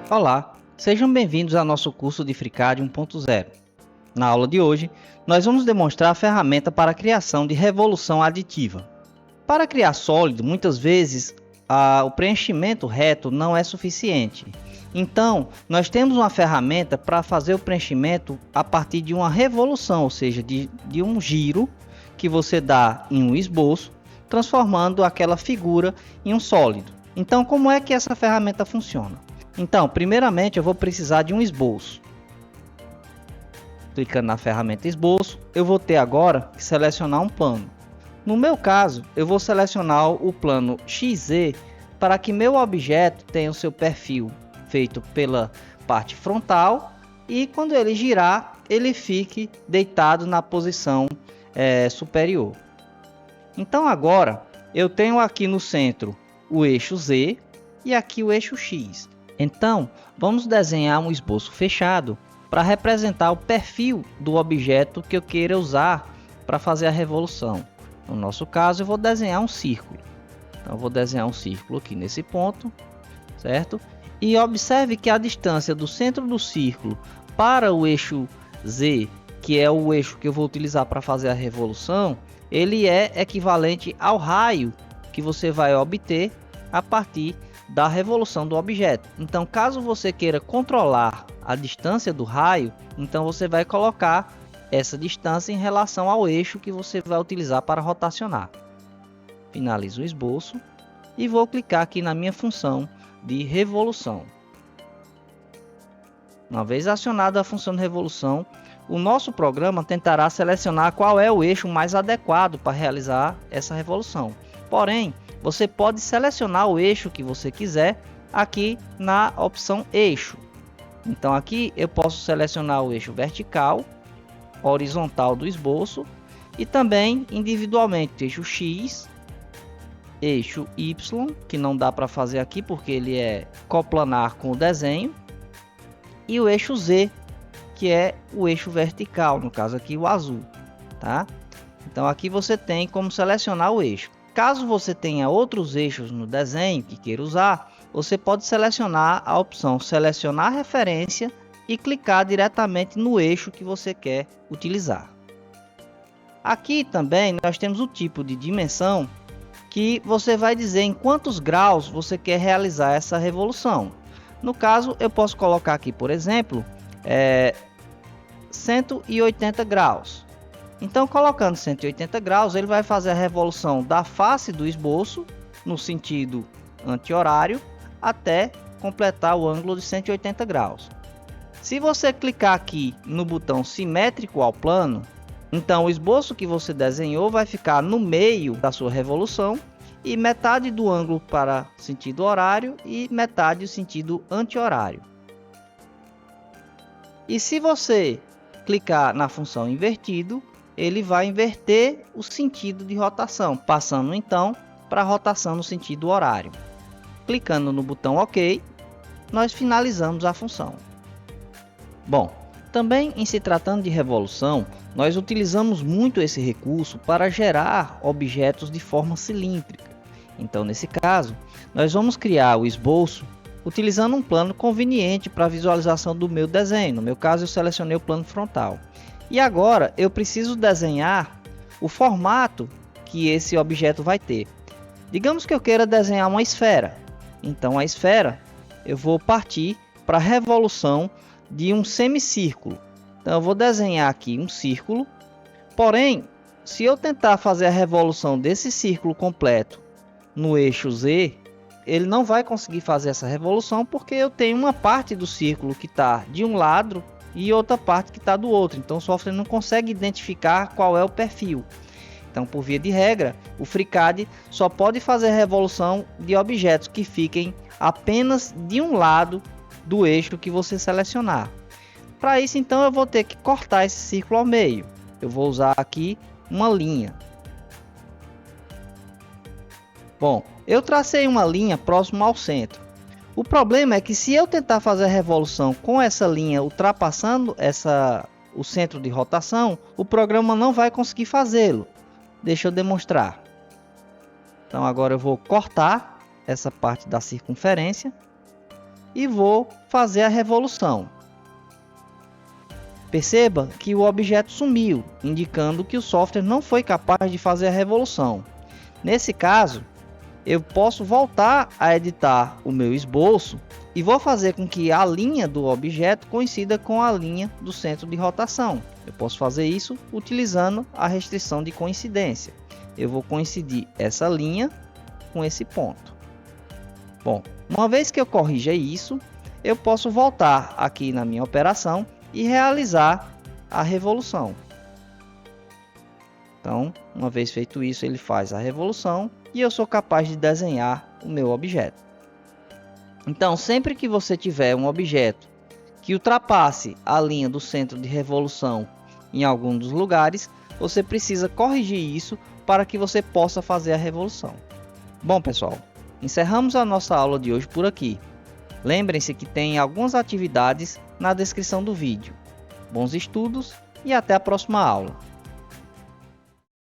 Olá, sejam bem-vindos ao nosso curso de FreeCAD 1.0. Na aula de hoje, nós vamos demonstrar a ferramenta para a criação de revolução aditiva. Para criar sólido, muitas vezes o preenchimento reto não é suficiente. Então, nós temos uma ferramenta para fazer o preenchimento a partir de uma revolução, ou seja, de um giro que você dá em um esboço, transformando aquela figura em um sólido. Então, como é que essa ferramenta funciona? Então, primeiramente eu vou precisar de um esboço. Clicando na ferramenta esboço, eu vou ter agora que selecionar um plano. No meu caso, eu vou selecionar o plano XZ para que meu objeto tenha o seu perfil feito pela parte frontal e quando ele girar, ele fique deitado na posição superior. Então agora, eu tenho aqui no centro o eixo Z e aqui o eixo X. Então, vamos desenhar um esboço fechado para representar o perfil do objeto que eu queira usar para fazer a revolução. No nosso caso, eu vou desenhar um círculo. Então, eu vou desenhar um círculo aqui nesse ponto, certo? E observe que a distância do centro do círculo para o eixo Z, que é o eixo que eu vou utilizar para fazer a revolução, ele é equivalente ao raio que você vai obter a partir da revolução do objeto. Então, caso você queira controlar a distância do raio, então você vai colocar essa distância em relação ao eixo que você vai utilizar para rotacionar. Finalizo o esboço e vou clicar aqui na minha função de revolução. Uma vez acionada a função de revolução, o nosso programa tentará selecionar qual é o eixo mais adequado para realizar essa revolução. Porém, você pode selecionar o eixo que você quiser aqui na opção eixo. Então aqui eu posso selecionar o eixo vertical, horizontal do esboço e também individualmente eixo X, eixo Y, que não dá para fazer aqui porque ele é coplanar com o desenho, e o eixo Z, que é o eixo vertical, no caso aqui o azul, tá? Então aqui você tem como selecionar o eixo. Caso você tenha outros eixos no desenho que queira usar, você pode selecionar a opção selecionar referência e clicar diretamente no eixo que você quer utilizar. Aqui também nós temos o tipo de dimensão que você vai dizer em quantos graus você quer realizar essa revolução. No caso, eu posso colocar aqui, por exemplo, 180 graus. Então, colocando 180 graus, ele vai fazer a revolução da face do esboço no sentido anti-horário até completar o ângulo de 180 graus. Se você clicar aqui no botão simétrico ao plano, então o esboço que você desenhou vai ficar no meio da sua revolução e metade do ângulo para sentido horário e metade do sentido anti-horário. E se você clicar na função invertido, ele vai inverter o sentido de rotação, passando então para a rotação no sentido horário. Clicando no botão OK, nós finalizamos a função. Bom, também em se tratando de revolução, nós utilizamos muito esse recurso para gerar objetos de forma cilíndrica. Então, nesse caso, nós vamos criar o esboço utilizando um plano conveniente para a visualização do meu desenho. No meu caso, eu selecionei o plano frontal. E agora eu preciso desenhar o formato que esse objeto vai ter. Digamos que eu queira desenhar uma esfera. Então a esfera eu vou partir para a revolução de um semicírculo. Então eu vou desenhar aqui um círculo. Porém, se eu tentar fazer a revolução desse círculo completo no eixo Z, ele não vai conseguir fazer essa revolução porque eu tenho uma parte do círculo que está de um lado e outra parte que está do outro. Então o software não consegue identificar qual é o perfil. Então, por via de regra, o FreeCAD só pode fazer revolução de objetos que fiquem apenas de um lado do eixo que você selecionar. Para isso, então, eu vou ter que cortar esse círculo ao meio. Eu vou usar aqui uma linha. Bom, eu tracei uma linha próximo ao centro. O problema é que se eu tentar fazer a revolução com essa linha ultrapassando o centro de rotação, o programa não vai conseguir fazê-lo. Deixa eu demonstrar. Então agora eu vou cortar essa parte da circunferência e vou fazer a revolução. Perceba que o objeto sumiu, indicando que o software não foi capaz de fazer a revolução. Nesse caso, eu posso voltar a editar o meu esboço e vou fazer com que a linha do objeto coincida com a linha do centro de rotação. Eu posso fazer isso utilizando a restrição de coincidência. Eu vou coincidir essa linha com esse ponto. Bom, uma vez que eu corrija isso, eu posso voltar aqui na minha operação e realizar a revolução. Então, uma vez feito isso, ele faz a revolução e eu sou capaz de desenhar o meu objeto. Então, sempre que você tiver um objeto que ultrapasse a linha do centro de revolução em algum dos lugares, você precisa corrigir isso para que você possa fazer a revolução. Bom, pessoal, encerramos a nossa aula de hoje por aqui. Lembrem-se que tem algumas atividades na descrição do vídeo. Bons estudos e até a próxima aula.